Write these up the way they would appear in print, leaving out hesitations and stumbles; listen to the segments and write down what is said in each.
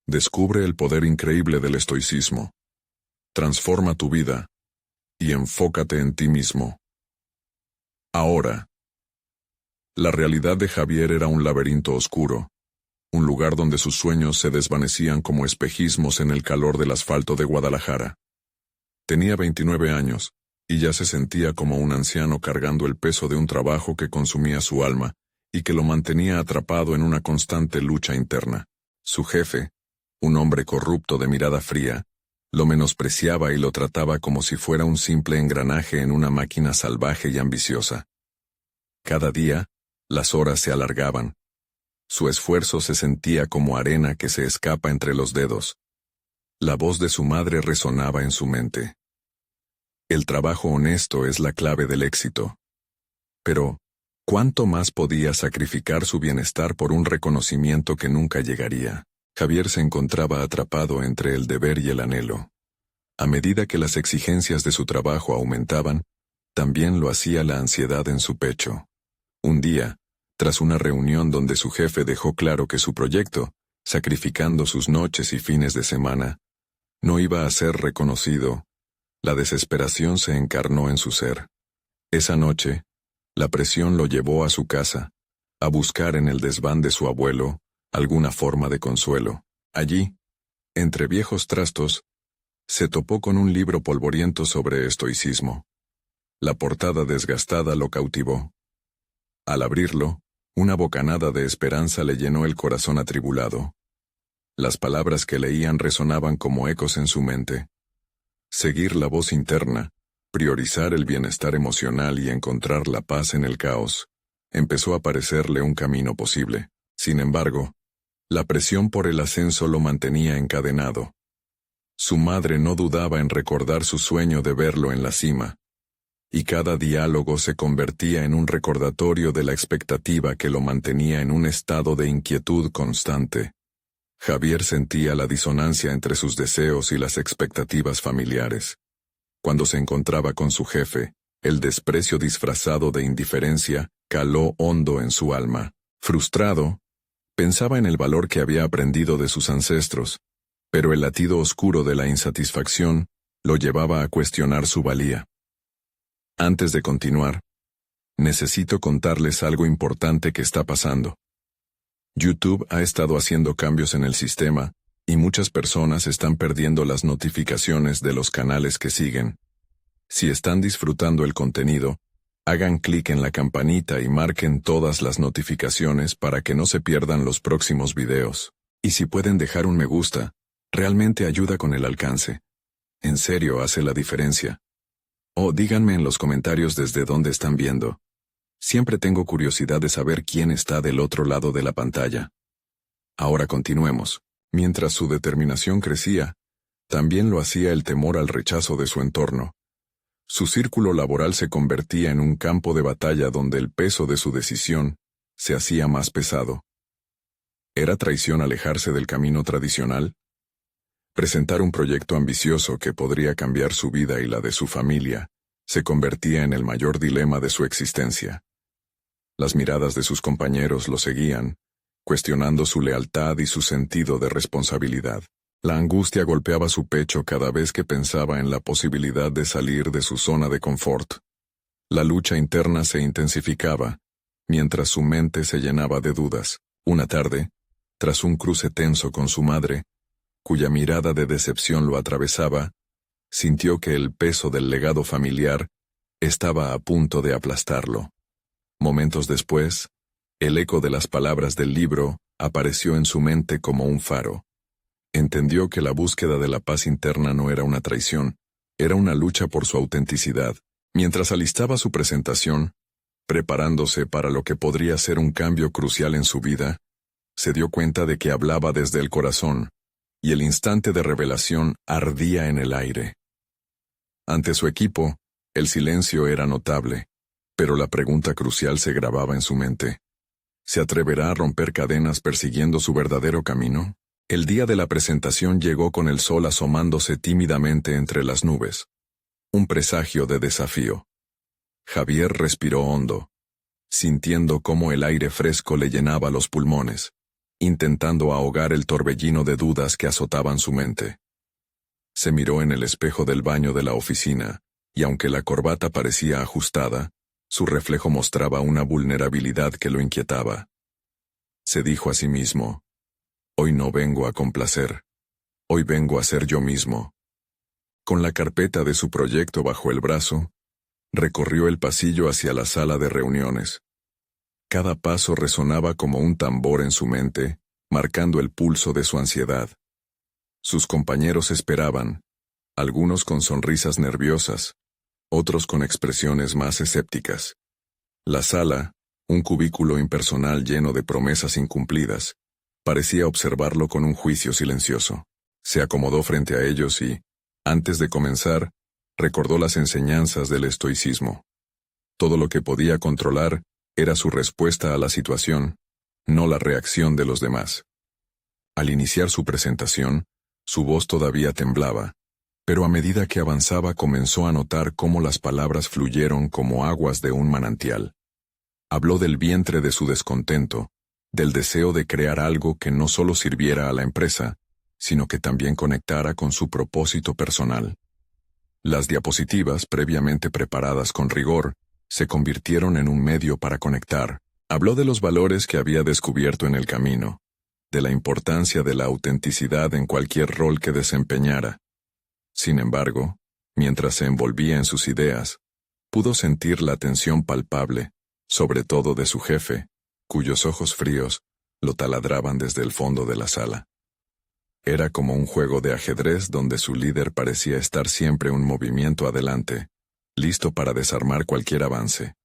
Descubre el poder increíble del estoicismo. Transforma tu vida y enfócate en ti mismo. Ahora. La realidad de Javier era un laberinto oscuro, un lugar donde sus sueños se desvanecían como espejismos en el calor del asfalto de Guadalajara. Tenía 29 años, y ya se sentía como un anciano cargando el peso de un trabajo que consumía su alma, y que lo mantenía atrapado en una constante lucha interna. Su jefe, un hombre corrupto de mirada fría, lo menospreciaba y lo trataba como si fuera un simple engranaje en una máquina salvaje y ambiciosa. Cada día, las horas se alargaban. Su esfuerzo se sentía como arena que se escapa entre los dedos. La voz de su madre resonaba en su mente. El trabajo honesto es la clave del éxito. Pero, ¿cuánto más podía sacrificar su bienestar por un reconocimiento que nunca llegaría? Javier se encontraba atrapado entre el deber y el anhelo. A medida que las exigencias de su trabajo aumentaban, también lo hacía la ansiedad en su pecho. Un día, tras una reunión donde su jefe dejó claro que su proyecto, sacrificando sus noches y fines de semana, no iba a ser reconocido, la desesperación se encarnó en su ser. Esa noche, la presión lo llevó a su casa, a buscar en el desván de su abuelo alguna forma de consuelo. Allí, entre viejos trastos, se topó con un libro polvoriento sobre estoicismo. La portada desgastada lo cautivó. Al abrirlo, una bocanada de esperanza le llenó el corazón atribulado. Las palabras que leían resonaban como ecos en su mente. Seguir la voz interna, priorizar el bienestar emocional y encontrar la paz en el caos, empezó a parecerle un camino posible. Sin embargo, la presión por el ascenso lo mantenía encadenado. Su madre no dudaba en recordar su sueño de verlo en la cima, y cada diálogo se convertía en un recordatorio de la expectativa que lo mantenía en un estado de inquietud constante. Javier sentía la disonancia entre sus deseos y las expectativas familiares. Cuando se encontraba con su jefe, el desprecio disfrazado de indiferencia caló hondo en su alma. Frustrado, pensaba en el valor que había aprendido de sus ancestros, pero el latido oscuro de la insatisfacción lo llevaba a cuestionar su valía. Antes de continuar, necesito contarles algo importante que está pasando. YouTube ha estado haciendo cambios en el sistema, y muchas personas están perdiendo las notificaciones de los canales que siguen. Si están disfrutando el contenido, hagan clic en la campanita y marquen todas las notificaciones para que no se pierdan los próximos videos. Y si pueden dejar un me gusta, realmente ayuda con el alcance. En serio hace la diferencia. O díganme en los comentarios desde dónde están viendo. Siempre tengo curiosidad de saber quién está del otro lado de la pantalla. Ahora continuemos. Mientras su determinación crecía, también lo hacía el temor al rechazo de su entorno. Su círculo laboral se convertía en un campo de batalla donde el peso de su decisión se hacía más pesado. ¿Era traición alejarse del camino tradicional? Presentar un proyecto ambicioso que podría cambiar su vida y la de su familia se convertía en el mayor dilema de su existencia. Las miradas de sus compañeros lo seguían, cuestionando su lealtad y su sentido de responsabilidad. La angustia golpeaba su pecho cada vez que pensaba en la posibilidad de salir de su zona de confort. La lucha interna se intensificaba, mientras su mente se llenaba de dudas. Una tarde, tras un cruce tenso con su madre, cuya mirada de decepción lo atravesaba, sintió que el peso del legado familiar estaba a punto de aplastarlo. Momentos después, el eco de las palabras del libro apareció en su mente como un faro. Entendió que la búsqueda de la paz interna no era una traición, era una lucha por su autenticidad. Mientras alistaba su presentación, preparándose para lo que podría ser un cambio crucial en su vida, se dio cuenta de que hablaba desde el corazón, y el instante de revelación ardía en el aire. Ante su equipo, el silencio era notable, pero la pregunta crucial se grababa en su mente. ¿Se atreverá a romper cadenas persiguiendo su verdadero camino? El día de la presentación llegó con el sol asomándose tímidamente entre las nubes. Un presagio de desafío. Javier respiró hondo, sintiendo cómo el aire fresco le llenaba los pulmones. intentando ahogar el torbellino de dudas que azotaban su mente. Se miró en el espejo del baño de la oficina, y aunque la corbata parecía ajustada, su reflejo mostraba una vulnerabilidad que lo inquietaba. Se dijo a sí mismo: hoy no vengo a complacer, hoy vengo a ser yo mismo. Con la carpeta de su proyecto bajo el brazo, recorrió el pasillo hacia la sala de reuniones. Cada paso resonaba como un tambor en su mente, marcando el pulso de su ansiedad. Sus compañeros esperaban, algunos con sonrisas nerviosas, otros con expresiones más escépticas. La sala, un cubículo impersonal lleno de promesas incumplidas, parecía observarlo con un juicio silencioso. Se acomodó frente a ellos y, antes de comenzar, recordó las enseñanzas del estoicismo. Todo lo que podía controlar era su respuesta a la situación, no la reacción de los demás. Al iniciar su presentación, su voz todavía temblaba, pero a medida que avanzaba comenzó a notar cómo las palabras fluyeron como aguas de un manantial. Habló del vientre de su descontento, del deseo de crear algo que no solo sirviera a la empresa, sino que también conectara con su propósito personal. Las diapositivas, previamente preparadas con rigor, se convirtieron en un medio para conectar. Habló de los valores que había descubierto en el camino, de la importancia de la autenticidad en cualquier rol que desempeñara. Sin embargo, mientras se envolvía en sus ideas, pudo sentir la tensión palpable, sobre todo de su jefe, cuyos ojos fríos lo taladraban desde el fondo de la sala. Era como un juego de ajedrez donde su líder parecía estar siempre un movimiento adelante, listo para desarmar cualquier avance.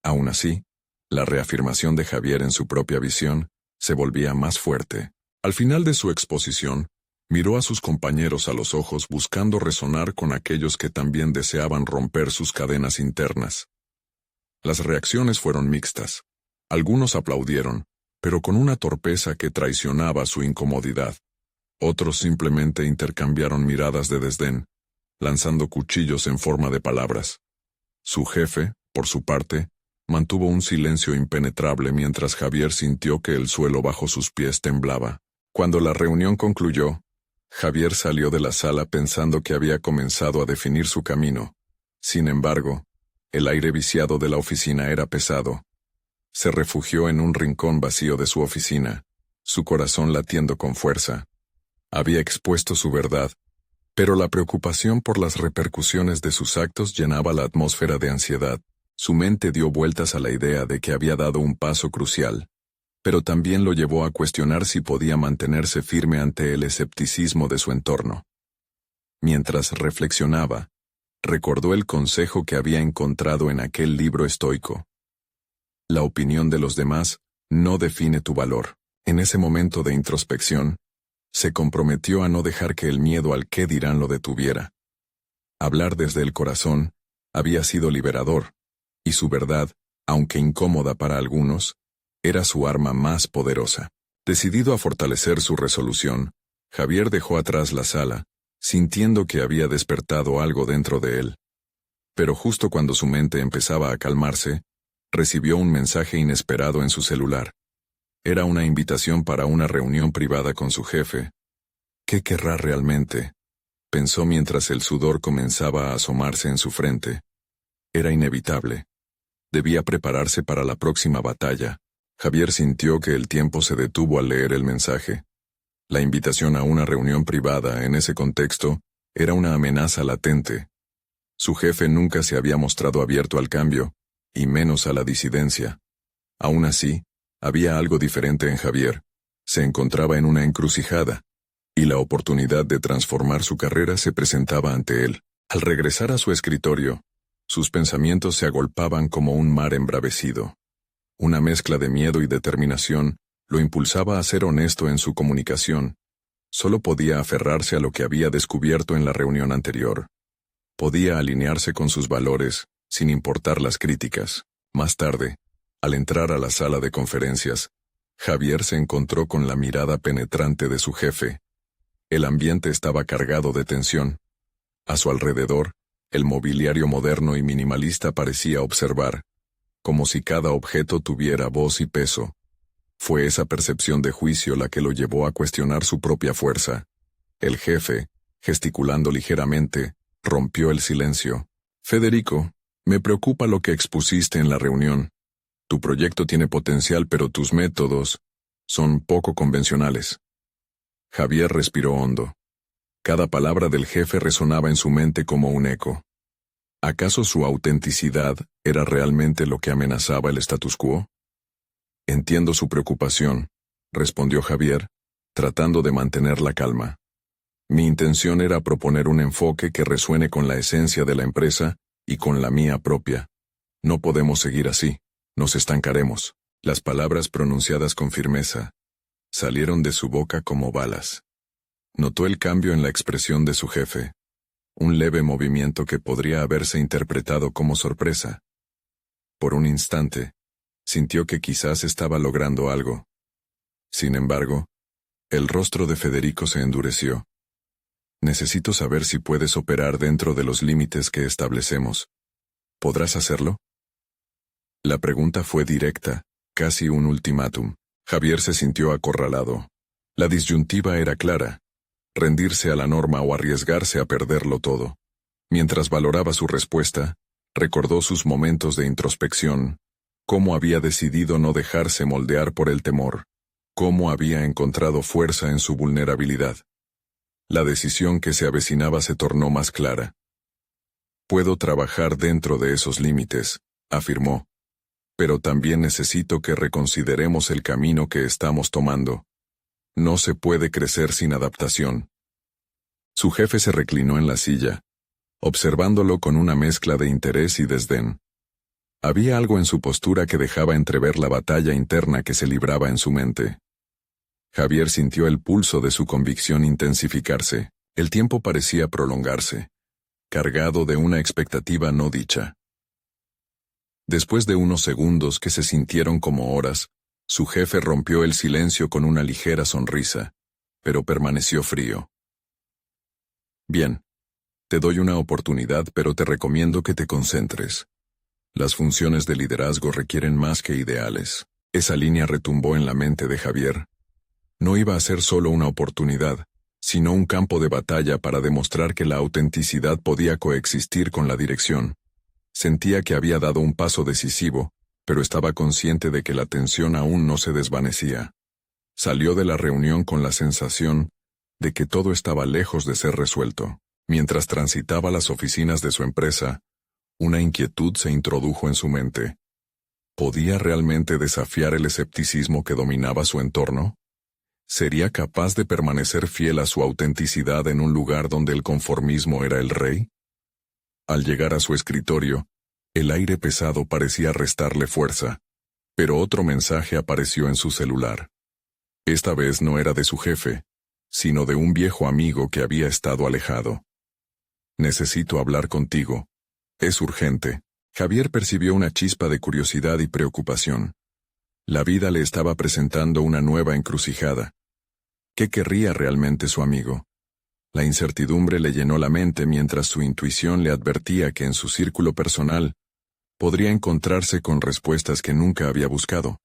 Aún así, la reafirmación de Javier en su propia visión se volvía más fuerte. Al final de su exposición, miró a sus compañeros a los ojos buscando resonar con aquellos que también deseaban romper sus cadenas internas. Las reacciones fueron mixtas. Algunos aplaudieron, pero con una torpeza que traicionaba su incomodidad. Otros simplemente intercambiaron miradas de desdén, lanzando cuchillos en forma de palabras. Su jefe, por su parte, mantuvo un silencio impenetrable mientras Javier sintió que el suelo bajo sus pies temblaba. Cuando la reunión concluyó, Javier salió de la sala pensando que había comenzado a definir su camino. Sin embargo, el aire viciado de la oficina era pesado. Se refugió en un rincón vacío de su oficina, su corazón latiendo con fuerza. Había expuesto su verdad, pero la preocupación por las repercusiones de sus actos llenaba la atmósfera de ansiedad. Su mente dio vueltas a la idea de que había dado un paso crucial, pero también lo llevó a cuestionar si podía mantenerse firme ante el escepticismo de su entorno. Mientras reflexionaba, recordó el consejo que había encontrado en aquel libro estoico. La opinión de los demás no define tu valor. En ese momento de introspección, se comprometió a no dejar que el miedo al qué dirán lo detuviera. Hablar desde el corazón había sido liberador, y su verdad, aunque incómoda para algunos, era su arma más poderosa. Decidido a fortalecer su resolución, Javier dejó atrás la sala, sintiendo que había despertado algo dentro de él. Pero justo cuando su mente empezaba a calmarse, recibió un mensaje inesperado en su celular. Era una invitación para una reunión privada con su jefe. ¿Qué querrá realmente?, pensó mientras el sudor comenzaba a asomarse en su frente. Era inevitable. Debía prepararse para la próxima batalla. Javier sintió que el tiempo se detuvo al leer el mensaje. La invitación a una reunión privada en ese contexto era una amenaza latente. Su jefe nunca se había mostrado abierto al cambio, y menos a la disidencia. Aún así, había algo diferente en Javier. Se encontraba en una encrucijada, y la oportunidad de transformar su carrera se presentaba ante él. Al regresar a su escritorio, sus pensamientos se agolpaban como un mar embravecido. Una mezcla de miedo y determinación lo impulsaba a ser honesto en su comunicación. Solo podía aferrarse a lo que había descubierto en la reunión anterior. Podía alinearse con sus valores, sin importar las críticas. Más tarde, al entrar a la sala de conferencias, Javier se encontró con la mirada penetrante de su jefe. El ambiente estaba cargado de tensión. A su alrededor, el mobiliario moderno y minimalista parecía observar, como si cada objeto tuviera voz y peso. Fue esa percepción de juicio la que lo llevó a cuestionar su propia fuerza. El jefe, gesticulando ligeramente, rompió el silencio. Federico, me preocupa lo que expusiste en la reunión. Tu proyecto tiene potencial, pero tus métodos son poco convencionales. Javier respiró hondo. Cada palabra del jefe resonaba en su mente como un eco. ¿Acaso su autenticidad era realmente lo que amenazaba el status quo? Entiendo su preocupación, respondió Javier, tratando de mantener la calma. Mi intención era proponer un enfoque que resuene con la esencia de la empresa y con la mía propia. No podemos seguir así, nos estancaremos. Las palabras pronunciadas con firmeza salieron de su boca como balas. Notó el cambio en la expresión de su jefe, un leve movimiento que podría haberse interpretado como sorpresa. Por un instante, sintió que quizás estaba logrando algo. Sin embargo, el rostro de Federico se endureció. Necesito saber si puedes operar dentro de los límites que establecemos. ¿Podrás hacerlo? La pregunta fue directa, casi un ultimátum. Javier se sintió acorralado. La disyuntiva era clara: rendirse a la norma o arriesgarse a perderlo todo. Mientras valoraba su respuesta, recordó sus momentos de introspección, cómo había decidido no dejarse moldear por el temor, cómo había encontrado fuerza en su vulnerabilidad. La decisión que se avecinaba se tornó más clara. Puedo trabajar dentro de esos límites, afirmó, pero también necesito que reconsideremos el camino que estamos tomando. No se puede crecer sin adaptación. Su jefe se reclinó en la silla, observándolo con una mezcla de interés y desdén. Había algo en su postura que dejaba entrever la batalla interna que se libraba en su mente. Javier sintió el pulso de su convicción intensificarse. El tiempo parecía prolongarse, cargado de una expectativa no dicha. Después de unos segundos que se sintieron como horas, su jefe rompió el silencio con una ligera sonrisa, pero permaneció frío. Bien, te doy una oportunidad, pero te recomiendo que te concentres. Las funciones de liderazgo requieren más que ideales. Esa línea retumbó en la mente de Javier. No iba a ser solo una oportunidad, sino un campo de batalla para demostrar que la autenticidad podía coexistir con la dirección. Sentía que había dado un paso decisivo, pero estaba consciente de que la tensión aún no se desvanecía. Salió de la reunión con la sensación de que todo estaba lejos de ser resuelto. Mientras transitaba las oficinas de su empresa, una inquietud se introdujo en su mente. ¿Podía realmente desafiar el escepticismo que dominaba su entorno? ¿Sería capaz de permanecer fiel a su autenticidad en un lugar donde el conformismo era el rey? Al llegar a su escritorio, el aire pesado parecía restarle fuerza, pero otro mensaje apareció en su celular. Esta vez no era de su jefe, sino de un viejo amigo que había estado alejado. Necesito hablar contigo. Es urgente. Javier percibió una chispa de curiosidad y preocupación. La vida le estaba presentando una nueva encrucijada. ¿Qué querría realmente su amigo? La incertidumbre le llenó la mente mientras su intuición le advertía que en su círculo personal podría encontrarse con respuestas que nunca había buscado.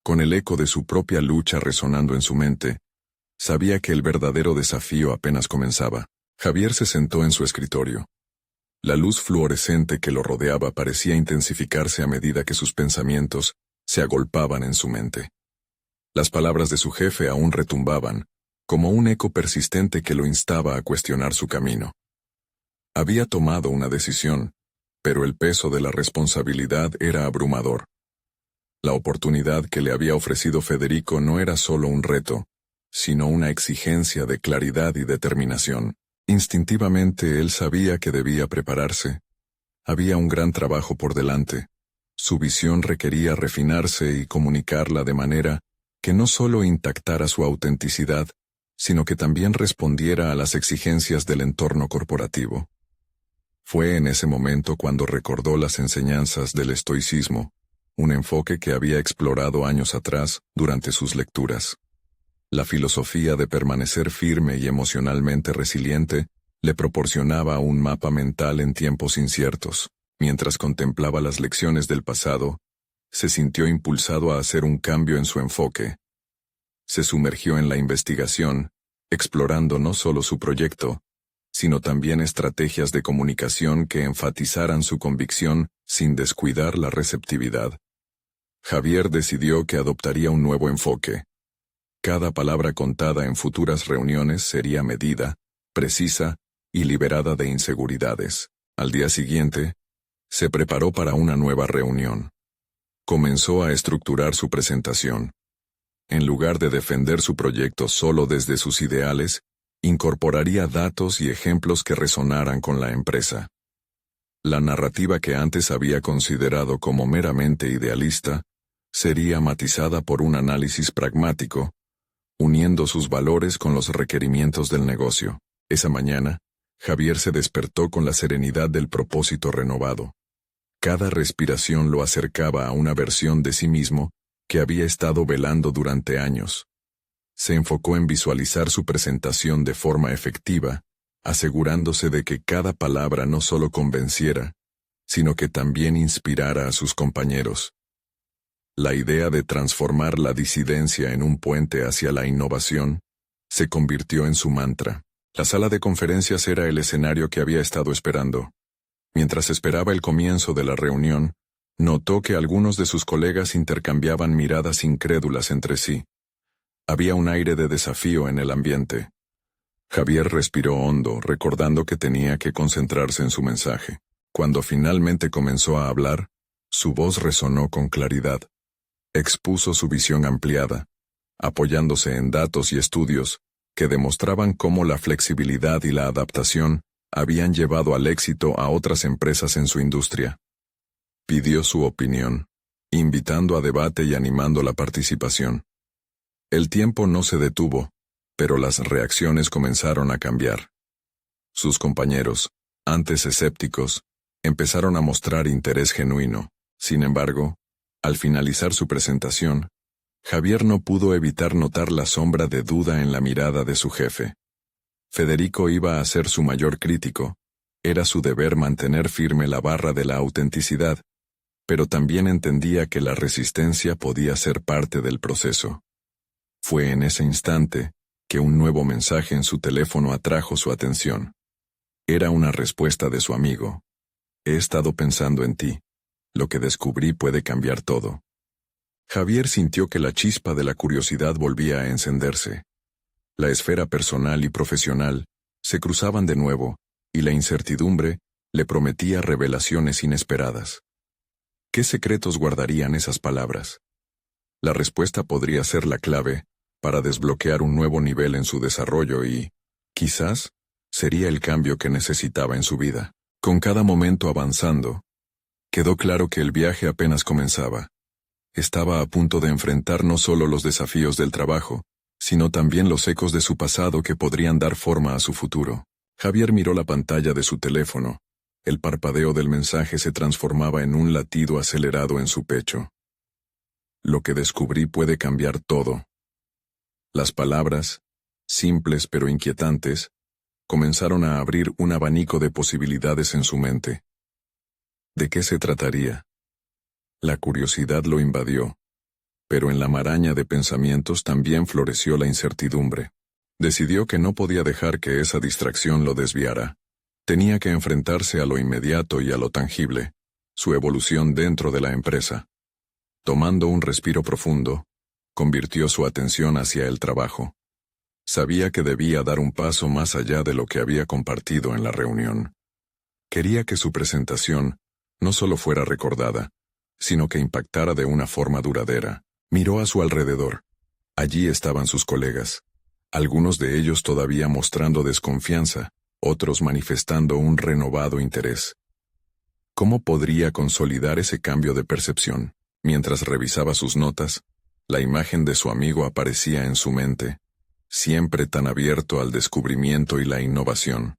Con el eco de su propia lucha resonando en su mente, sabía que el verdadero desafío apenas comenzaba. Javier se sentó en su escritorio. La luz fluorescente que lo rodeaba parecía intensificarse a medida que sus pensamientos se agolpaban en su mente. Las palabras de su jefe aún retumbaban, como un eco persistente que lo instaba a cuestionar su camino. Había tomado una decisión, pero el peso de la responsabilidad era abrumador. La oportunidad que le había ofrecido Federico no era solo un reto, sino una exigencia de claridad y determinación. Instintivamente él sabía que debía prepararse. Había un gran trabajo por delante. Su visión requería refinarse y comunicarla de manera que no solo intactara su autenticidad, sino que también respondiera a las exigencias del entorno corporativo. Fue en ese momento cuando recordó las enseñanzas del estoicismo, un enfoque que había explorado años atrás durante sus lecturas. La filosofía de permanecer firme y emocionalmente resiliente le proporcionaba un mapa mental en tiempos inciertos. Mientras contemplaba las lecciones del pasado, se sintió impulsado a hacer un cambio en su enfoque. Se sumergió en la investigación, explorando no solo su proyecto, sino también estrategias de comunicación que enfatizaran su convicción sin descuidar la receptividad. Javier decidió que adoptaría un nuevo enfoque. Cada palabra contada en futuras reuniones sería medida, precisa y liberada de inseguridades. Al día siguiente, se preparó para una nueva reunión. Comenzó a estructurar su presentación. En lugar de defender su proyecto solo desde sus ideales, incorporaría datos y ejemplos que resonaran con la empresa. La narrativa que antes había considerado como meramente idealista, sería matizada por un análisis pragmático, uniendo sus valores con los requerimientos del negocio. Esa mañana, Javier se despertó con la serenidad del propósito renovado. Cada respiración lo acercaba a una versión de sí mismo que había estado velando durante años. Se enfocó en visualizar su presentación de forma efectiva, asegurándose de que cada palabra no solo convenciera, sino que también inspirara a sus compañeros. La idea de transformar la disidencia en un puente hacia la innovación se convirtió en su mantra. La sala de conferencias era el escenario que había estado esperando. Mientras esperaba el comienzo de la reunión, notó que algunos de sus colegas intercambiaban miradas incrédulas entre sí. Había un aire de desafío en el ambiente. Javier respiró hondo, recordando que tenía que concentrarse en su mensaje. Cuando finalmente comenzó a hablar, su voz resonó con claridad. Expuso su visión ampliada, apoyándose en datos y estudios que demostraban cómo la flexibilidad y la adaptación habían llevado al éxito a otras empresas en su industria. Pidió su opinión, invitando a debate y animando la participación. El tiempo no se detuvo, pero las reacciones comenzaron a cambiar. Sus compañeros, antes escépticos, empezaron a mostrar interés genuino. Sin embargo, al finalizar su presentación, Javier no pudo evitar notar la sombra de duda en la mirada de su jefe. Federico iba a ser su mayor crítico. Era su deber mantener firme la barra de la autenticidad, pero también entendía que la resistencia podía ser parte del proceso. Fue en ese instante que un nuevo mensaje en su teléfono atrajo su atención. Era una respuesta de su amigo. He estado pensando en ti. Lo que descubrí puede cambiar todo. Javier sintió que la chispa de la curiosidad volvía a encenderse. La esfera personal y profesional se cruzaban de nuevo, y la incertidumbre le prometía revelaciones inesperadas. ¿Qué secretos guardarían esas palabras? La respuesta podría ser la clave para desbloquear un nuevo nivel en su desarrollo y, quizás, sería el cambio que necesitaba en su vida. Con cada momento avanzando, quedó claro que el viaje apenas comenzaba. Estaba a punto de enfrentar no solo los desafíos del trabajo, sino también los ecos de su pasado que podrían dar forma a su futuro. Javier miró la pantalla de su teléfono. El parpadeo del mensaje se transformaba en un latido acelerado en su pecho. Lo que descubrí puede cambiar todo. Las palabras, simples pero inquietantes, comenzaron a abrir un abanico de posibilidades en su mente. ¿De qué se trataría? La curiosidad lo invadió, pero en la maraña de pensamientos también floreció la incertidumbre. Decidió que no podía dejar que esa distracción lo desviara. Tenía que enfrentarse a lo inmediato y a lo tangible, su evolución dentro de la empresa. Tomando un respiro profundo, convirtió su atención hacia el trabajo. Sabía que debía dar un paso más allá de lo que había compartido en la reunión. Quería que su presentación no solo fuera recordada, sino que impactara de una forma duradera. Miró a su alrededor. Allí estaban sus colegas, algunos de ellos todavía mostrando desconfianza, otros manifestando un renovado interés. ¿Cómo podría consolidar ese cambio de percepción? Mientras revisaba sus notas, la imagen de su amigo aparecía en su mente, siempre tan abierto al descubrimiento y la innovación.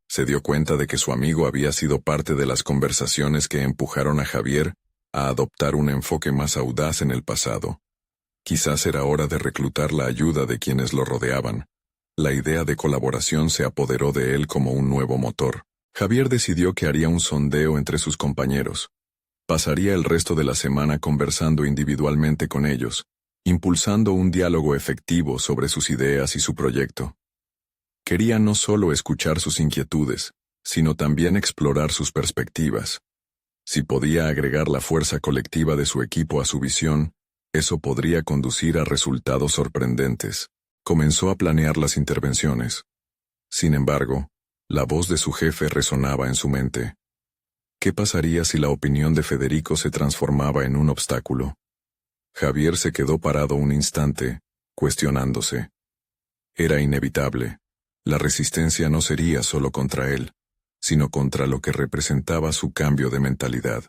Se dio cuenta de que su amigo había sido parte de las conversaciones que empujaron a Javier a adoptar un enfoque más audaz en el pasado. Quizás era hora de reclutar la ayuda de quienes lo rodeaban. La idea de colaboración se apoderó de él como un nuevo motor. Javier decidió que haría un sondeo entre sus compañeros. Pasaría el resto de la semana conversando individualmente con ellos, impulsando un diálogo efectivo sobre sus ideas y su proyecto. Quería no solo escuchar sus inquietudes, sino también explorar sus perspectivas. Si podía agregar la fuerza colectiva de su equipo a su visión, eso podría conducir a resultados sorprendentes. Comenzó a planear las intervenciones. Sin embargo, la voz de su jefe resonaba en su mente. ¿Qué pasaría si la opinión de Federico se transformaba en un obstáculo? Javier se quedó parado un instante, cuestionándose. Era inevitable. La resistencia no sería solo contra él, sino contra lo que representaba su cambio de mentalidad.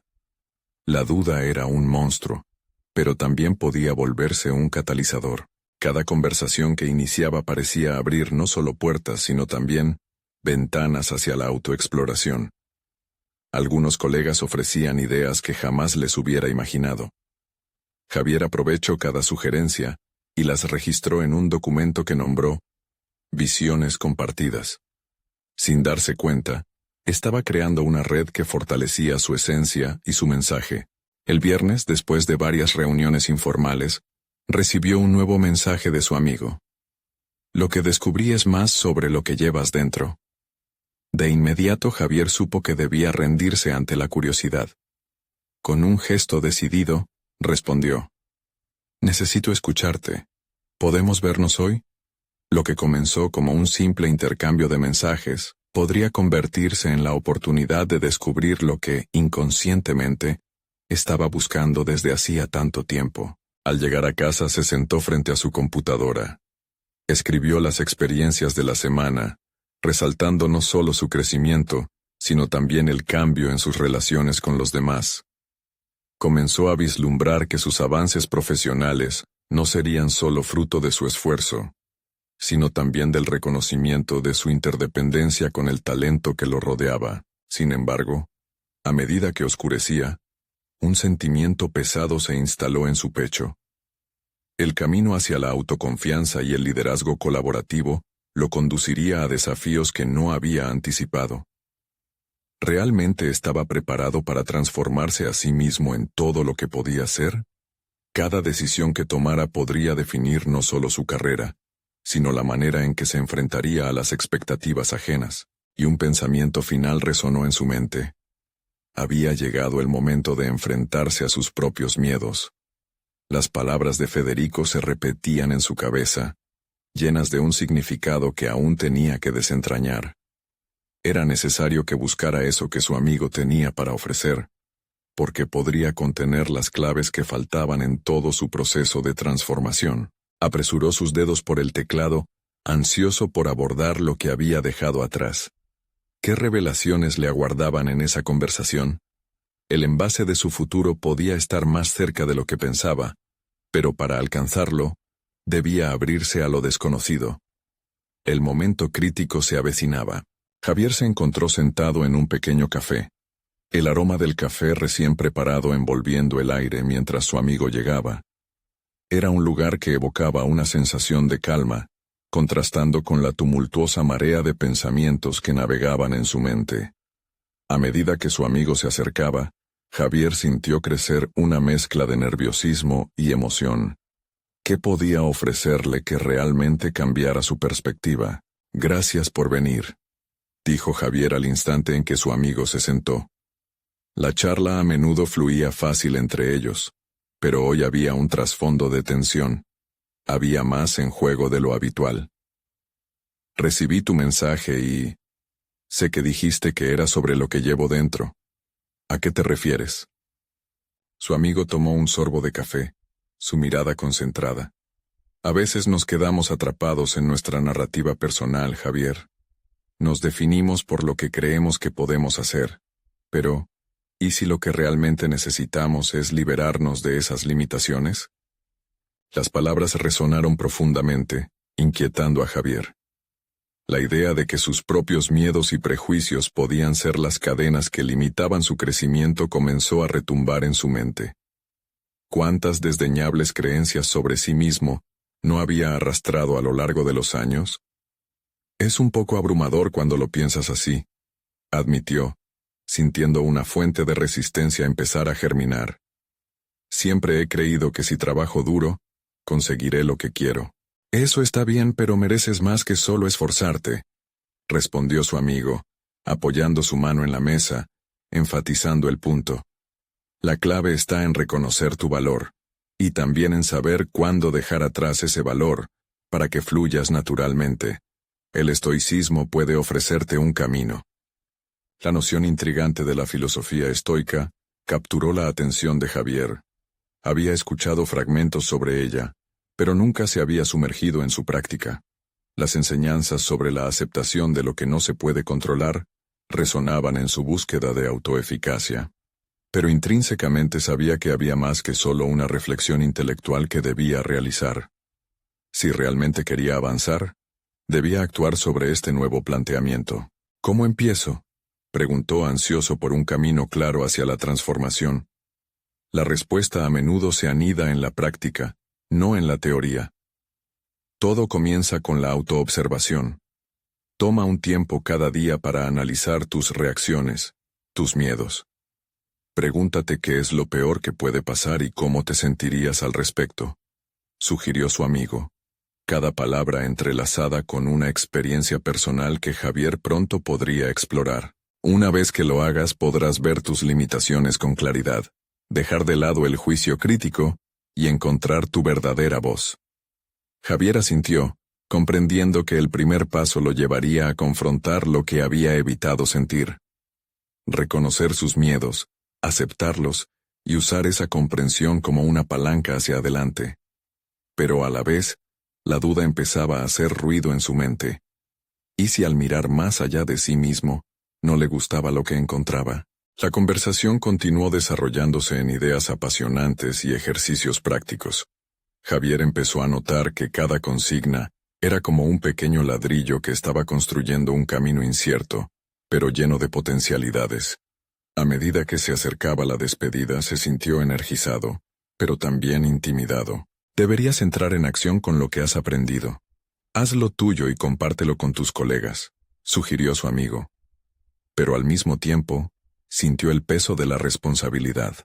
La duda era un monstruo, pero también podía volverse un catalizador. Cada conversación que iniciaba parecía abrir no solo puertas, sino también ventanas hacia la autoexploración. Algunos colegas ofrecían ideas que jamás les hubiera imaginado. Javier aprovechó cada sugerencia y las registró en un documento que nombró Visiones Compartidas. Sin darse cuenta, estaba creando una red que fortalecía su esencia y su mensaje. El viernes, después de varias reuniones informales, recibió un nuevo mensaje de su amigo. Lo que descubrí es más sobre lo que llevas dentro. De inmediato Javier supo que debía rendirse ante la curiosidad. Con un gesto decidido, respondió: «Necesito escucharte. ¿Podemos vernos hoy?». Lo que comenzó como un simple intercambio de mensajes podría convertirse en la oportunidad de descubrir lo que, inconscientemente, estaba buscando desde hacía tanto tiempo. Al llegar a casa se sentó frente a su computadora. Escribió las experiencias de la semana, resaltando no solo su crecimiento, sino también el cambio en sus relaciones con los demás. Comenzó a vislumbrar que sus avances profesionales no serían solo fruto de su esfuerzo, sino también del reconocimiento de su interdependencia con el talento que lo rodeaba. Sin embargo, a medida que oscurecía, un sentimiento pesado se instaló en su pecho. El camino hacia la autoconfianza y el liderazgo colaborativo lo conduciría a desafíos que no había anticipado. ¿Realmente estaba preparado para transformarse a sí mismo en todo lo que podía ser? Cada decisión que tomara podría definir no solo su carrera, sino la manera en que se enfrentaría a las expectativas ajenas, y un pensamiento final resonó en su mente. Había llegado el momento de enfrentarse a sus propios miedos. Las palabras de Federico se repetían en su cabeza, llenas de un significado que aún tenía que desentrañar. Era necesario que buscara eso que su amigo tenía para ofrecer, porque podría contener las claves que faltaban en todo su proceso de transformación. Apresuró sus dedos por el teclado, ansioso por abordar lo que había dejado atrás. ¿Qué revelaciones le aguardaban en esa conversación? El envase de su futuro podía estar más cerca de lo que pensaba, pero para alcanzarlo, debía abrirse a lo desconocido. El momento crítico se avecinaba. Javier se encontró sentado en un pequeño café. El aroma del café recién preparado envolviendo el aire mientras su amigo llegaba. Era un lugar que evocaba una sensación de calma, contrastando con la tumultuosa marea de pensamientos que navegaban en su mente. A medida que su amigo se acercaba, Javier sintió crecer una mezcla de nerviosismo y emoción. ¿Qué podía ofrecerle que realmente cambiara su perspectiva? «Gracias por venir», dijo Javier al instante en que su amigo se sentó. La charla a menudo fluía fácil entre ellos, pero hoy había un trasfondo de tensión. Había más en juego de lo habitual. «Recibí tu mensaje y sé que dijiste que era sobre lo que llevo dentro. ¿A qué te refieres?». Su amigo tomó un sorbo de café, su mirada concentrada. «A veces nos quedamos atrapados en nuestra narrativa personal, Javier. Nos definimos por lo que creemos que podemos hacer, pero ¿y si lo que realmente necesitamos es liberarnos de esas limitaciones?». Las palabras resonaron profundamente, inquietando a Javier. La idea de que sus propios miedos y prejuicios podían ser las cadenas que limitaban su crecimiento comenzó a retumbar en su mente. ¿Cuántas desdeñables creencias sobre sí mismo no había arrastrado a lo largo de los años? «Es un poco abrumador cuando lo piensas así», admitió, sintiendo una fuente de resistencia empezar a germinar. Siempre he creído que si trabajo duro, conseguiré lo que quiero. Eso está bien, pero mereces más que solo esforzarte, respondió su amigo, apoyando su mano en la mesa, enfatizando el punto. La clave está en reconocer tu valor, y también en saber cuándo dejar atrás ese valor, para que fluyas naturalmente. El estoicismo puede ofrecerte un camino. La noción intrigante de la filosofía estoica capturó la atención de Javier. Había escuchado fragmentos sobre ella, pero nunca se había sumergido en su práctica. Las enseñanzas sobre la aceptación de lo que no se puede controlar resonaban en su búsqueda de autoeficacia. Pero intrínsecamente sabía que había más que solo una reflexión intelectual que debía realizar. Si realmente quería avanzar, debía actuar sobre este nuevo planteamiento. ¿Cómo empiezo?, preguntó ansioso por un camino claro hacia la transformación. La respuesta a menudo se anida en la práctica, no en la teoría. Todo comienza con la autoobservación. Toma un tiempo cada día para analizar tus reacciones, tus miedos. Pregúntate qué es lo peor que puede pasar y cómo te sentirías al respecto, sugirió su amigo, cada palabra entrelazada con una experiencia personal que Javier pronto podría explorar. Una vez que lo hagas podrás ver tus limitaciones con claridad, dejar de lado el juicio crítico y encontrar tu verdadera voz. Javier asintió, comprendiendo que el primer paso lo llevaría a confrontar lo que había evitado sentir. Reconocer sus miedos, aceptarlos y usar esa comprensión como una palanca hacia adelante. Pero a la vez, la duda empezaba a hacer ruido en su mente. ¿Y si al mirar más allá de sí mismo, no le gustaba lo que encontraba? La conversación continuó desarrollándose en ideas apasionantes y ejercicios prácticos. Javier empezó a notar que cada consigna era como un pequeño ladrillo que estaba construyendo un camino incierto, pero lleno de potencialidades. A medida que se acercaba la despedida, se sintió energizado, pero también intimidado. Deberías entrar en acción con lo que has aprendido. Haz lo tuyo y compártelo con tus colegas, sugirió su amigo. Pero al mismo tiempo, sintió el peso de la responsabilidad.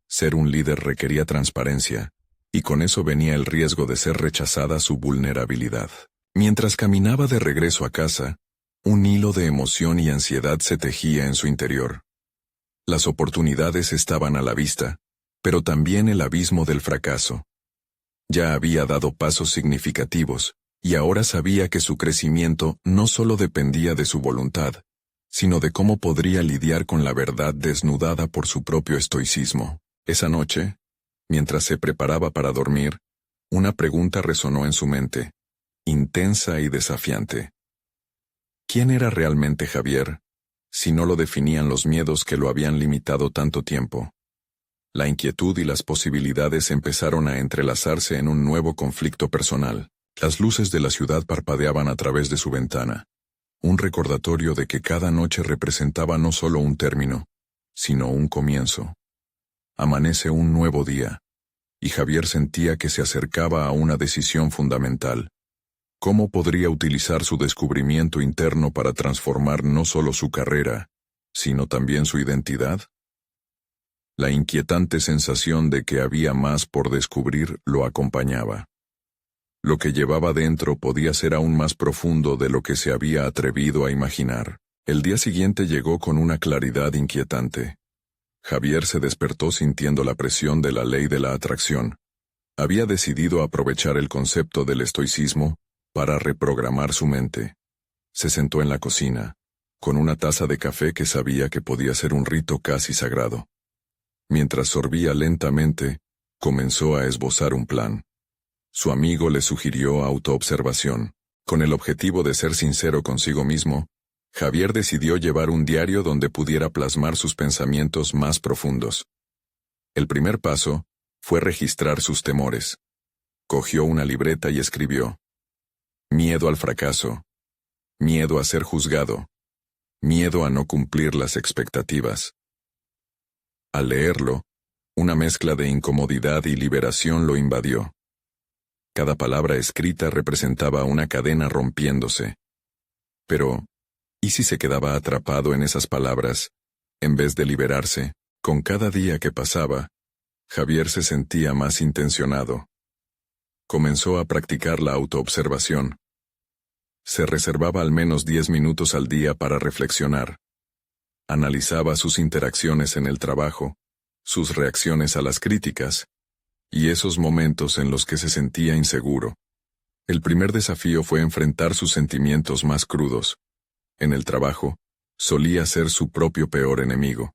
Ser un líder requería transparencia, y con eso venía el riesgo de ser rechazada su vulnerabilidad. Mientras caminaba de regreso a casa, un hilo de emoción y ansiedad se tejía en su interior. Las oportunidades estaban a la vista, pero también el abismo del fracaso. Ya había dado pasos significativos, y ahora sabía que su crecimiento no solo dependía de su voluntad, sino de cómo podría lidiar con la verdad desnudada por su propio estoicismo. Esa noche, mientras se preparaba para dormir, una pregunta resonó en su mente, intensa y desafiante. ¿Quién era realmente Javier, si no lo definían los miedos que lo habían limitado tanto tiempo? La inquietud y las posibilidades empezaron a entrelazarse en un nuevo conflicto personal. Las luces de la ciudad parpadeaban a través de su ventana, un recordatorio de que cada noche representaba no solo un término, sino un comienzo. Amanece un nuevo día, y Javier sentía que se acercaba a una decisión fundamental. ¿Cómo podría utilizar su descubrimiento interno para transformar no solo su carrera, sino también su identidad? La inquietante sensación de que había más por descubrir lo acompañaba. Lo que llevaba dentro podía ser aún más profundo de lo que se había atrevido a imaginar. El día siguiente llegó con una claridad inquietante. Javier se despertó sintiendo la presión de la ley de la atracción. Había decidido aprovechar el concepto del estoicismo para reprogramar su mente. Se sentó en la cocina, con una taza de café que sabía que podía ser un rito casi sagrado. Mientras sorbía lentamente, comenzó a esbozar un plan. Su amigo le sugirió autoobservación. Con el objetivo de ser sincero consigo mismo, Javier decidió llevar un diario donde pudiera plasmar sus pensamientos más profundos. El primer paso fue registrar sus temores. Cogió una libreta y escribió: miedo al fracaso, miedo a ser juzgado, miedo a no cumplir las expectativas. Al leerlo, una mezcla de incomodidad y liberación lo invadió. Cada palabra escrita representaba una cadena rompiéndose. Pero, ¿y si se quedaba atrapado en esas palabras, En vez de liberarse, con cada día que pasaba, Javier se sentía más intencionado. Comenzó a practicar la autoobservación. Se reservaba al menos 10 minutos al día para reflexionar. Analizaba sus interacciones en el trabajo, sus reacciones a las críticas, y esos momentos en los que se sentía inseguro. El primer desafío fue enfrentar sus sentimientos más crudos. En el trabajo, solía ser su propio peor enemigo.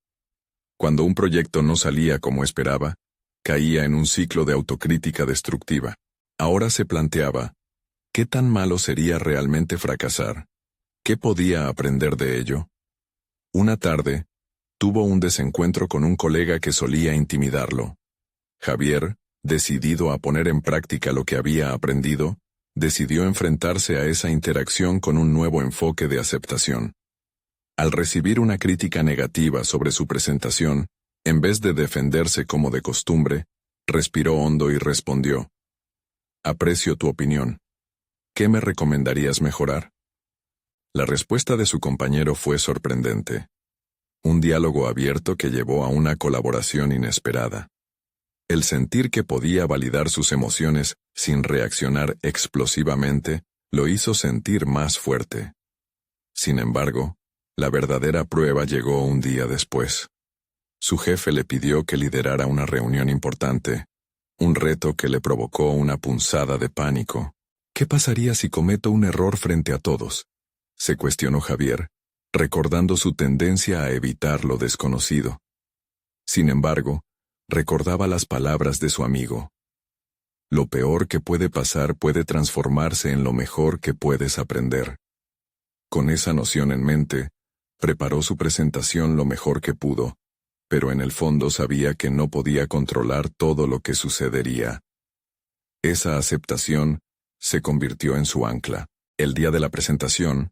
Cuando un proyecto no salía como esperaba, caía en un ciclo de autocrítica destructiva. Ahora se planteaba, ¿qué tan malo sería realmente fracasar? ¿Qué podía aprender de ello? Una tarde, tuvo un desencuentro con un colega que solía intimidarlo. Javier, decidido a poner en práctica lo que había aprendido, decidió enfrentarse a esa interacción con un nuevo enfoque de aceptación. Al recibir una crítica negativa sobre su presentación, en vez de defenderse como de costumbre, respiró hondo y respondió: «Aprecio tu opinión. ¿Qué me recomendarías mejorar?». La respuesta de su compañero fue sorprendente. Un diálogo abierto que llevó a una colaboración inesperada. El sentir que podía validar sus emociones sin reaccionar explosivamente lo hizo sentir más fuerte. Sin embargo, la verdadera prueba llegó un día después. Su jefe le pidió que liderara una reunión importante, un reto que le provocó una punzada de pánico. ¿Qué pasaría si cometo un error frente a todos?, se cuestionó Javier, recordando su tendencia a evitar lo desconocido. Sin embargo, recordaba las palabras de su amigo. Lo peor que puede pasar puede transformarse en lo mejor que puedes aprender. Con esa noción en mente, preparó su presentación lo mejor que pudo, pero en el fondo sabía que no podía controlar todo lo que sucedería. Esa aceptación se convirtió en su ancla. El día de la presentación,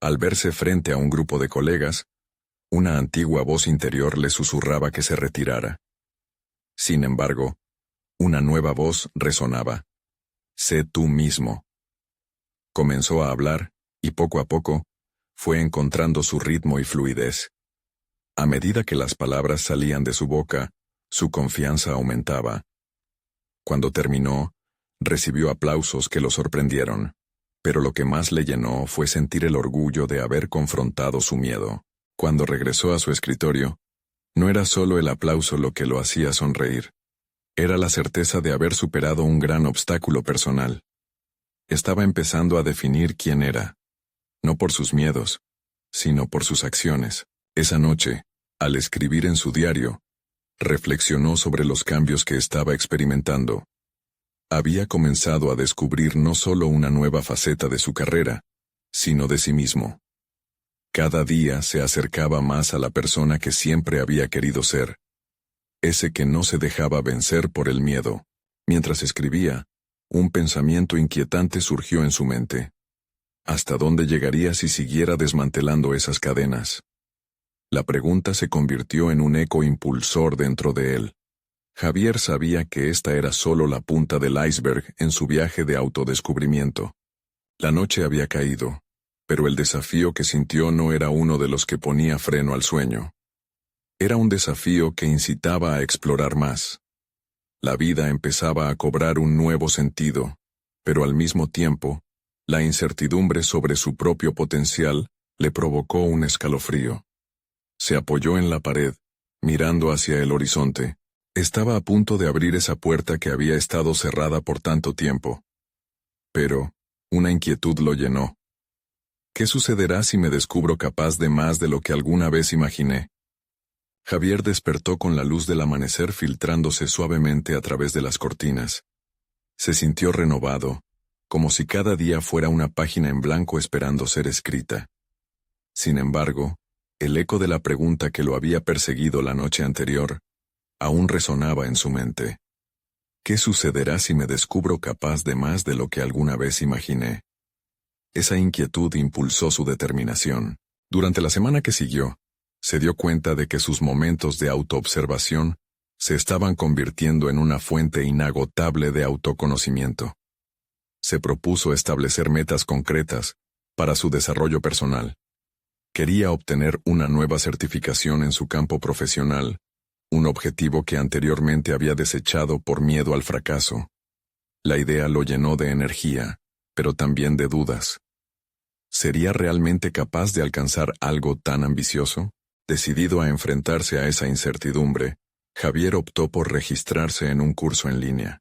al verse frente a un grupo de colegas, una antigua voz interior le susurraba que se retirara. Sin embargo, una nueva voz resonaba: «Sé tú mismo». Comenzó a hablar, y poco a poco, fue encontrando su ritmo y fluidez. A medida que las palabras salían de su boca, su confianza aumentaba. Cuando terminó, recibió aplausos que lo sorprendieron, pero lo que más le llenó fue sentir el orgullo de haber confrontado su miedo. Cuando regresó a su escritorio, no era solo el aplauso lo que lo hacía sonreír. Era la certeza de haber superado un gran obstáculo personal. Estaba empezando a definir quién era, no por sus miedos, sino por sus acciones. Esa noche, al escribir en su diario, reflexionó sobre los cambios que estaba experimentando. Había comenzado a descubrir no solo una nueva faceta de su carrera, sino de sí mismo. Cada día se acercaba más a la persona que siempre había querido ser, ese que no se dejaba vencer por el miedo. Mientras escribía, un pensamiento inquietante surgió en su mente. ¿Hasta dónde llegaría si siguiera desmantelando esas cadenas? La pregunta se convirtió en un eco impulsor dentro de él. Javier sabía que esta era solo la punta del iceberg en su viaje de autodescubrimiento. La noche había caído, pero el desafío que sintió no era uno de los que ponía freno al sueño. Era un desafío que incitaba a explorar más. La vida empezaba a cobrar un nuevo sentido, pero al mismo tiempo, la incertidumbre sobre su propio potencial le provocó un escalofrío. Se apoyó en la pared, mirando hacia el horizonte. Estaba a punto de abrir esa puerta que había estado cerrada por tanto tiempo. Pero, una inquietud lo llenó. ¿Qué sucederá si me descubro capaz de más de lo que alguna vez imaginé? Javier despertó con la luz del amanecer filtrándose suavemente a través de las cortinas. Se sintió renovado, como si cada día fuera una página en blanco esperando ser escrita. Sin embargo, el eco de la pregunta que lo había perseguido la noche anterior aún resonaba en su mente. ¿Qué sucederá si me descubro capaz de más de lo que alguna vez imaginé? Esa inquietud impulsó su determinación. Durante la semana que siguió, se dio cuenta de que sus momentos de autoobservación se estaban convirtiendo en una fuente inagotable de autoconocimiento. Se propuso establecer metas concretas para su desarrollo personal. Quería obtener una nueva certificación en su campo profesional, un objetivo que anteriormente había desechado por miedo al fracaso. La idea lo llenó de energía, pero también de dudas. ¿Sería realmente capaz de alcanzar algo tan ambicioso? Decidido a enfrentarse a esa incertidumbre, Javier optó por registrarse en un curso en línea.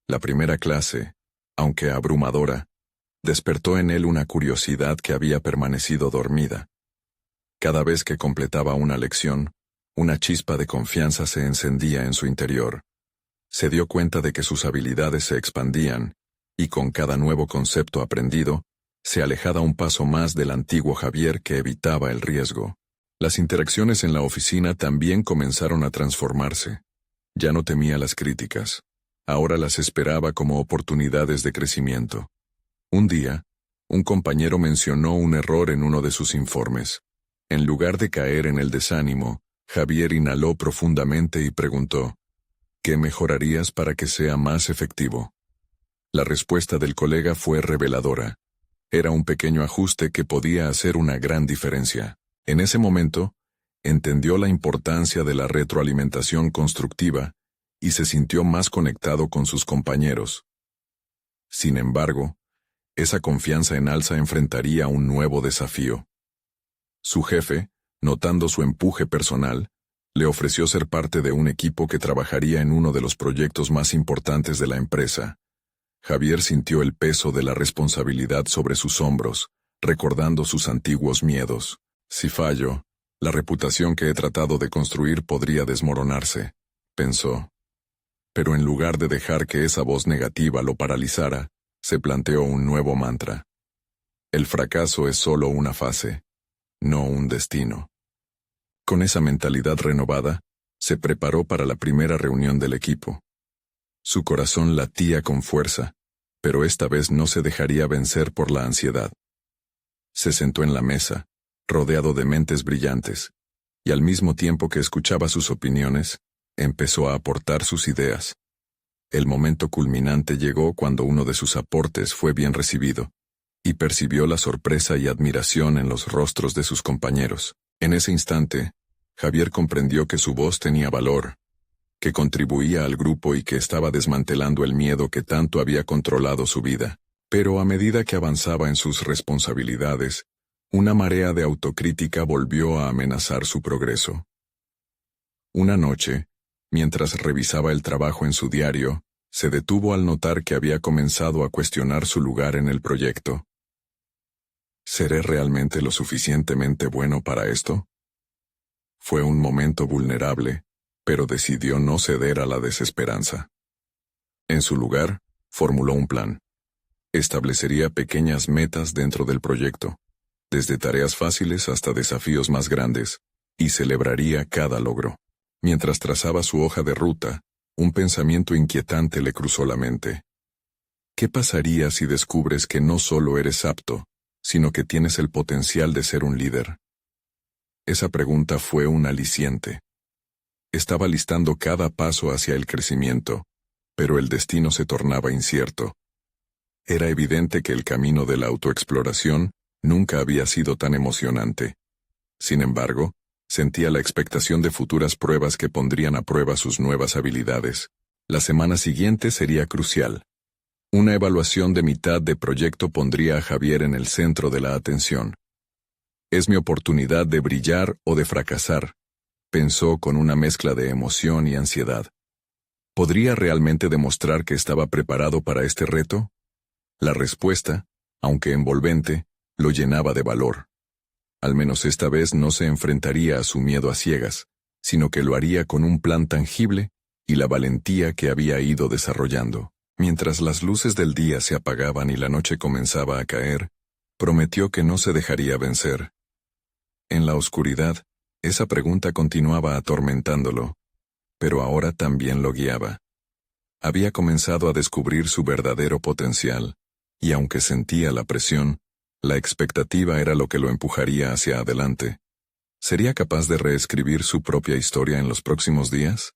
La primera clase, aunque abrumadora, despertó en él una curiosidad que había permanecido dormida. Cada vez que completaba una lección, una chispa de confianza se encendía en su interior. Se dio cuenta de que sus habilidades se expandían, y con cada nuevo concepto aprendido, se alejaba un paso más del antiguo Javier que evitaba el riesgo. Las interacciones en la oficina también comenzaron a transformarse. Ya no temía las críticas. Ahora las esperaba como oportunidades de crecimiento. Un día, un compañero mencionó un error en uno de sus informes. En lugar de caer en el desánimo, Javier inhaló profundamente y preguntó, ¿qué mejorarías para que sea más efectivo? La respuesta del colega fue reveladora. Era un pequeño ajuste que podía hacer una gran diferencia. En ese momento, entendió la importancia de la retroalimentación constructiva y se sintió más conectado con sus compañeros. Sin embargo, esa confianza en alza enfrentaría un nuevo desafío. Su jefe, notando su empuje personal, le ofreció ser parte de un equipo que trabajaría en uno de los proyectos más importantes de la empresa. Javier sintió el peso de la responsabilidad sobre sus hombros, recordando sus antiguos miedos. Si fallo, la reputación que he tratado de construir podría desmoronarse, pensó. Pero en lugar de dejar que esa voz negativa lo paralizara, se planteó un nuevo mantra. El fracaso es solo una fase, no un destino. Con esa mentalidad renovada, se preparó para la primera reunión del equipo. Su corazón latía con fuerza, pero esta vez no se dejaría vencer por la ansiedad. Se sentó en la mesa, rodeado de mentes brillantes, y al mismo tiempo que escuchaba sus opiniones, empezó a aportar sus ideas. El momento culminante llegó cuando uno de sus aportes fue bien recibido, y percibió la sorpresa y admiración en los rostros de sus compañeros. En ese instante, Javier comprendió que su voz tenía valor, que contribuía al grupo y que estaba desmantelando el miedo que tanto había controlado su vida. Pero a medida que avanzaba en sus responsabilidades, una marea de autocrítica volvió a amenazar su progreso. Una noche, mientras revisaba el trabajo en su diario, se detuvo al notar que había comenzado a cuestionar su lugar en el proyecto. ¿Seré realmente lo suficientemente bueno para esto? Fue un momento vulnerable, pero decidió no ceder a la desesperanza. En su lugar, formuló un plan. Establecería pequeñas metas dentro del proyecto, desde tareas fáciles hasta desafíos más grandes, y celebraría cada logro. Mientras trazaba su hoja de ruta, un pensamiento inquietante le cruzó la mente. ¿Qué pasaría si descubres que no solo eres apto, sino que tienes el potencial de ser un líder? Esa pregunta fue un aliciente. Estaba listando cada paso hacia el crecimiento, pero el destino se tornaba incierto. Era evidente que el camino de la autoexploración nunca había sido tan emocionante. Sin embargo, sentía la expectación de futuras pruebas que pondrían a prueba sus nuevas habilidades. La semana siguiente sería crucial. Una evaluación de mitad de proyecto pondría a Javier en el centro de la atención. Es mi oportunidad de brillar o de fracasar, pensó con una mezcla de emoción y ansiedad. ¿Podría realmente demostrar que estaba preparado para este reto? La respuesta, aunque envolvente, lo llenaba de valor. Al menos esta vez no se enfrentaría a su miedo a ciegas, sino que lo haría con un plan tangible y la valentía que había ido desarrollando. Mientras las luces del día se apagaban y la noche comenzaba a caer, prometió que no se dejaría vencer. En la oscuridad, esa pregunta continuaba atormentándolo, pero ahora también lo guiaba. Había comenzado a descubrir su verdadero potencial, y aunque sentía la presión, la expectativa era lo que lo empujaría hacia adelante. ¿Sería capaz de reescribir su propia historia en los próximos días?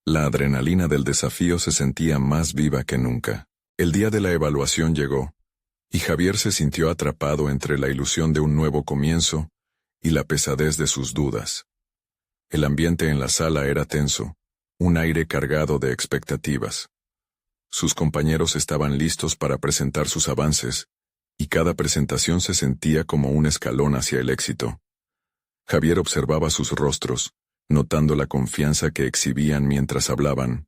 La adrenalina del desafío se sentía más viva que nunca. El día de la evaluación llegó, y Javier se sintió atrapado entre la ilusión de un nuevo comienzo y la pesadez de sus dudas. El ambiente en la sala era tenso, un aire cargado de expectativas. Sus compañeros estaban listos para presentar sus avances, y cada presentación se sentía como un escalón hacia el éxito. Javier observaba sus rostros, notando la confianza que exhibían mientras hablaban.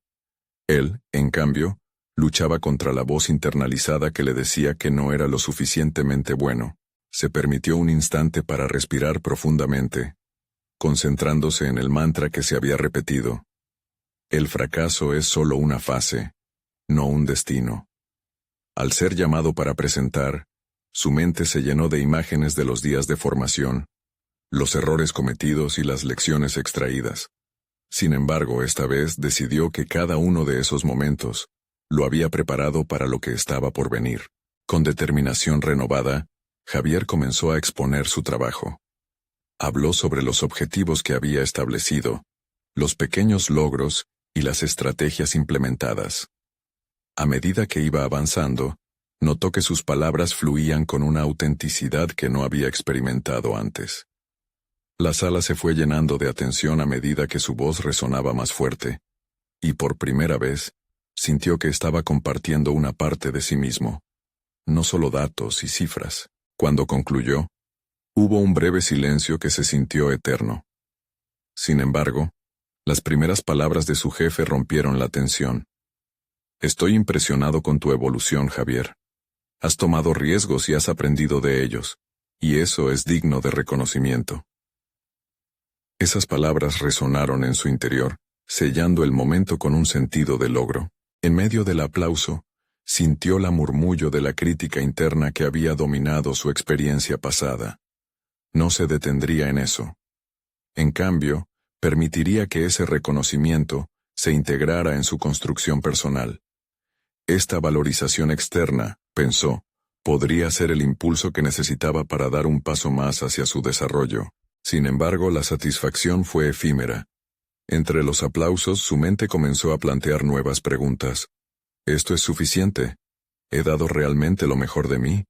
Él, en cambio, luchaba contra la voz internalizada que le decía que no era lo suficientemente bueno. Se permitió un instante para respirar profundamente, concentrándose en el mantra que se había repetido. El fracaso es solo una fase, no un destino. Al ser llamado para presentar, su mente se llenó de imágenes de los días de formación, los errores cometidos y las lecciones extraídas. Sin embargo, esta vez decidió que cada uno de esos momentos lo había preparado para lo que estaba por venir. Con determinación renovada, Javier comenzó a exponer su trabajo. Habló sobre los objetivos que había establecido, los pequeños logros y las estrategias implementadas. A medida que iba avanzando, notó que sus palabras fluían con una autenticidad que no había experimentado antes. La sala se fue llenando de atención a medida que su voz resonaba más fuerte, y por primera vez, sintió que estaba compartiendo una parte de sí mismo, no solo datos y cifras. Cuando concluyó, hubo un breve silencio que se sintió eterno. Sin embargo, las primeras palabras de su jefe rompieron la tensión. Estoy impresionado con tu evolución, Javier. Has tomado riesgos y has aprendido de ellos, y eso es digno de reconocimiento. Esas palabras resonaron en su interior, sellando el momento con un sentido de logro. En medio del aplauso, sintió la murmullo de la crítica interna que había dominado su experiencia pasada. No se detendría en eso. En cambio, permitiría que ese reconocimiento se integrara en su construcción personal. Esta valorización externa, pensó, podría ser el impulso que necesitaba para dar un paso más hacia su desarrollo. Sin embargo, la satisfacción fue efímera. Entre los aplausos, su mente comenzó a plantear nuevas preguntas. ¿Esto es suficiente? ¿He dado realmente lo mejor de mí?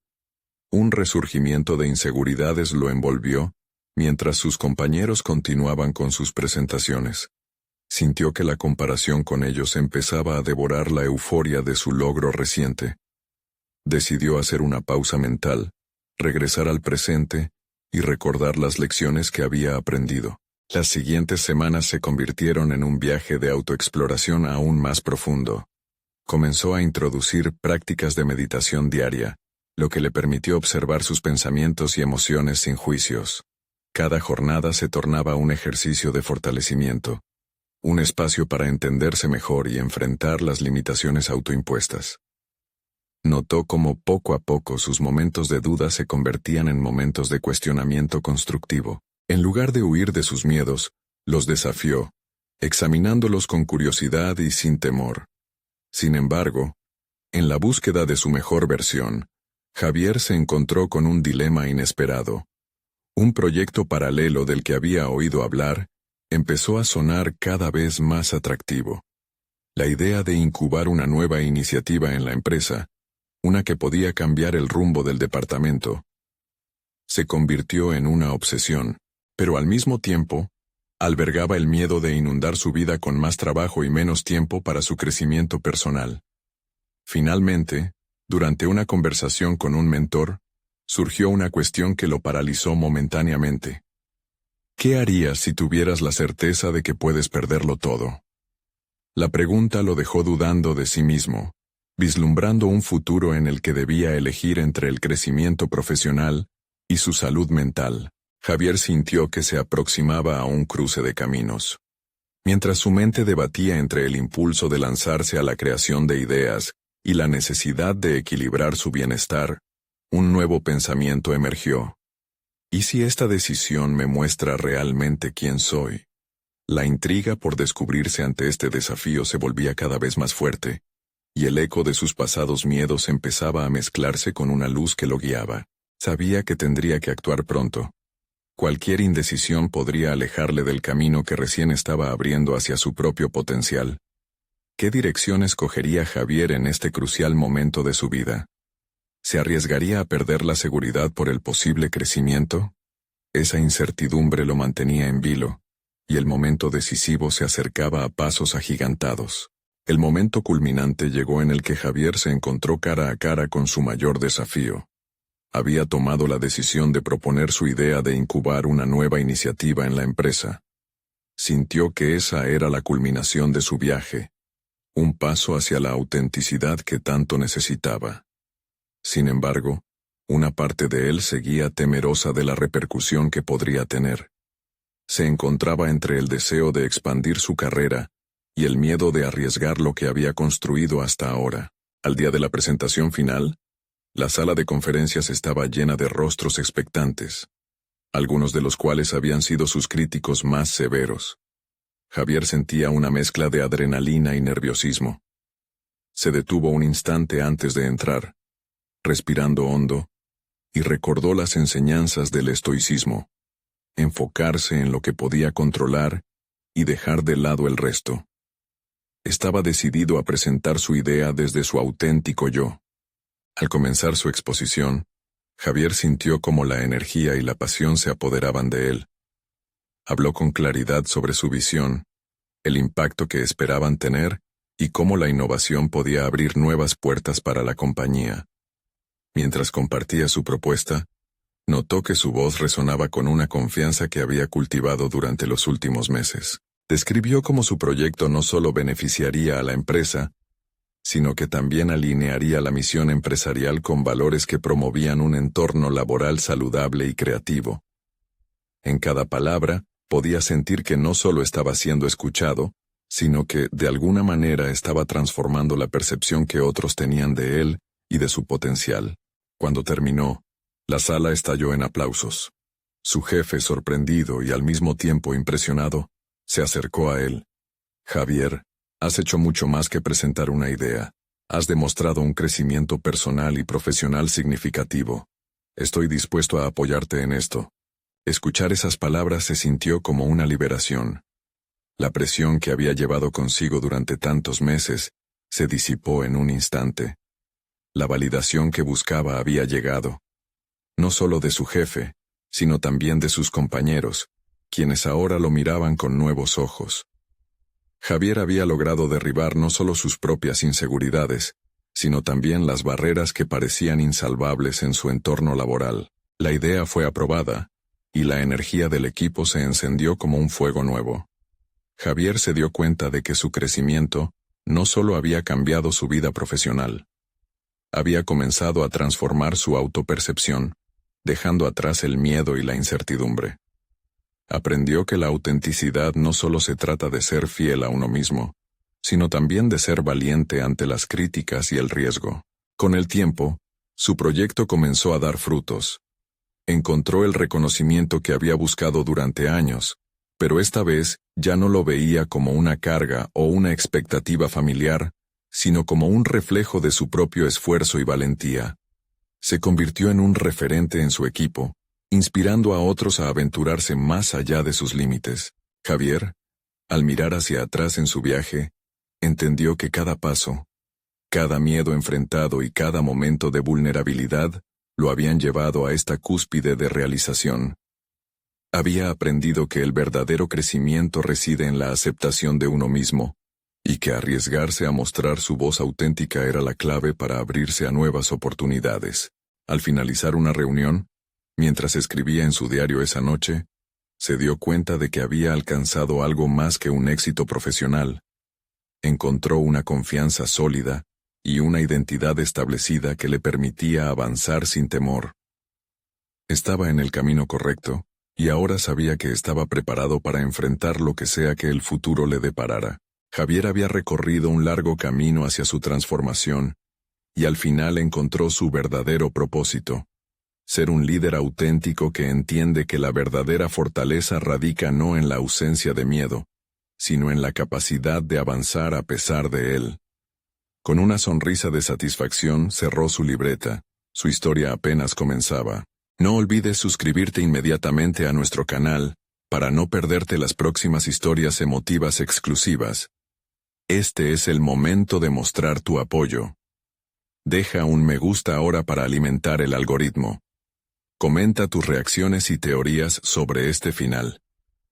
Un resurgimiento de inseguridades lo envolvió, mientras sus compañeros continuaban con sus presentaciones. Sintió que la comparación con ellos empezaba a devorar la euforia de su logro reciente. Decidió hacer una pausa mental, regresar al presente y recordar las lecciones que había aprendido. Las siguientes semanas se convirtieron en un viaje de autoexploración aún más profundo. Comenzó a introducir prácticas de meditación diaria, lo que le permitió observar sus pensamientos y emociones sin juicios. Cada jornada se tornaba un ejercicio de fortalecimiento, un espacio para entenderse mejor y enfrentar las limitaciones autoimpuestas. Notó cómo poco a poco sus momentos de duda se convertían en momentos de cuestionamiento constructivo. En lugar de huir de sus miedos, los desafió, examinándolos con curiosidad y sin temor. Sin embargo, en la búsqueda de su mejor versión, Javier se encontró con un dilema inesperado. Un proyecto paralelo del que había oído hablar empezó a sonar cada vez más atractivo. La idea de incubar una nueva iniciativa en la empresa, una que podía cambiar el rumbo del departamento, se convirtió en una obsesión, pero al mismo tiempo, albergaba el miedo de inundar su vida con más trabajo y menos tiempo para su crecimiento personal. Finalmente, durante una conversación con un mentor, surgió una cuestión que lo paralizó momentáneamente. ¿Qué harías si tuvieras la certeza de que puedes perderlo todo? La pregunta lo dejó dudando de sí mismo, vislumbrando un futuro en el que debía elegir entre el crecimiento profesional y su salud mental. Javier sintió que se aproximaba a un cruce de caminos. Mientras su mente debatía entre el impulso de lanzarse a la creación de ideas y la necesidad de equilibrar su bienestar, un nuevo pensamiento emergió. ¿Y si esta decisión me muestra realmente quién soy? La intriga por descubrirse ante este desafío se volvía cada vez más fuerte, y el eco de sus pasados miedos empezaba a mezclarse con una luz que lo guiaba. Sabía que tendría que actuar pronto. Cualquier indecisión podría alejarle del camino que recién estaba abriendo hacia su propio potencial. ¿Qué dirección escogería Javier en este crucial momento de su vida? ¿Se arriesgaría a perder la seguridad por el posible crecimiento? Esa incertidumbre lo mantenía en vilo, y el momento decisivo se acercaba a pasos agigantados. El momento culminante llegó en el que Javier se encontró cara a cara con su mayor desafío. Había tomado la decisión de proponer su idea de incubar una nueva iniciativa en la empresa. Sintió que esa era la culminación de su viaje, un paso hacia la autenticidad que tanto necesitaba. Sin embargo, una parte de él seguía temerosa de la repercusión que podría tener. Se encontraba entre el deseo de expandir su carrera y el miedo de arriesgar lo que había construido hasta ahora. Al día de la presentación final, la sala de conferencias estaba llena de rostros expectantes, algunos de los cuales habían sido sus críticos más severos. Javier sentía una mezcla de adrenalina y nerviosismo. Se detuvo un instante antes de entrar, respirando hondo, y recordó las enseñanzas del estoicismo: enfocarse en lo que podía controlar y dejar de lado el resto. Estaba decidido a presentar su idea desde su auténtico yo. Al comenzar su exposición, Javier sintió cómo la energía y la pasión se apoderaban de él. Habló con claridad sobre su visión, el impacto que esperaban tener y cómo la innovación podía abrir nuevas puertas para la compañía. Mientras compartía su propuesta, notó que su voz resonaba con una confianza que había cultivado durante los últimos meses. Describió cómo su proyecto no solo beneficiaría a la empresa, sino que también alinearía la misión empresarial con valores que promovían un entorno laboral saludable y creativo. En cada palabra, podía sentir que no solo estaba siendo escuchado, sino que, de alguna manera, estaba transformando la percepción que otros tenían de él y de su potencial. Cuando terminó, la sala estalló en aplausos. Su jefe, sorprendido y al mismo tiempo impresionado, se acercó a él. «Javier, has hecho mucho más que presentar una idea. Has demostrado un crecimiento personal y profesional significativo. Estoy dispuesto a apoyarte en esto». Escuchar esas palabras se sintió como una liberación. La presión que había llevado consigo durante tantos meses se disipó en un instante. La validación que buscaba había llegado. No solo de su jefe, sino también de sus compañeros, quienes ahora lo miraban con nuevos ojos. Javier había logrado derribar no solo sus propias inseguridades, sino también las barreras que parecían insalvables en su entorno laboral. La idea fue aprobada, y la energía del equipo se encendió como un fuego nuevo. Javier se dio cuenta de que su crecimiento no solo había cambiado su vida profesional, había comenzado a transformar su autopercepción, dejando atrás el miedo y la incertidumbre. Aprendió que la autenticidad no solo se trata de ser fiel a uno mismo, sino también de ser valiente ante las críticas y el riesgo. Con el tiempo, su proyecto comenzó a dar frutos. Encontró el reconocimiento que había buscado durante años, pero esta vez ya no lo veía como una carga o una expectativa familiar, sino como un reflejo de su propio esfuerzo y valentía. Se convirtió en un referente en su equipo, inspirando a otros a aventurarse más allá de sus límites. Javier, al mirar hacia atrás en su viaje, entendió que cada paso, cada miedo enfrentado y cada momento de vulnerabilidad lo habían llevado a esta cúspide de realización. Había aprendido que el verdadero crecimiento reside en la aceptación de uno mismo, y que arriesgarse a mostrar su voz auténtica era la clave para abrirse a nuevas oportunidades. Al finalizar una reunión, mientras escribía en su diario esa noche, se dio cuenta de que había alcanzado algo más que un éxito profesional. Encontró una confianza sólida y una identidad establecida que le permitía avanzar sin temor. Estaba en el camino correcto, y ahora sabía que estaba preparado para enfrentar lo que sea que el futuro le deparara. Javier había recorrido un largo camino hacia su transformación, y al final encontró su verdadero propósito: ser un líder auténtico que entiende que la verdadera fortaleza radica no en la ausencia de miedo, sino en la capacidad de avanzar a pesar de él. Con una sonrisa de satisfacción cerró su libreta. Su historia apenas comenzaba. No olvides suscribirte inmediatamente a nuestro canal para no perderte las próximas historias emotivas exclusivas. Este es el momento de mostrar tu apoyo. Deja un me gusta ahora para alimentar el algoritmo. Comenta tus reacciones y teorías sobre este final.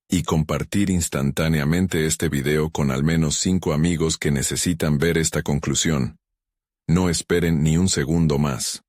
Y compartir instantáneamente este video con al menos 5 amigos que necesitan ver esta conclusión. No esperen ni un segundo más.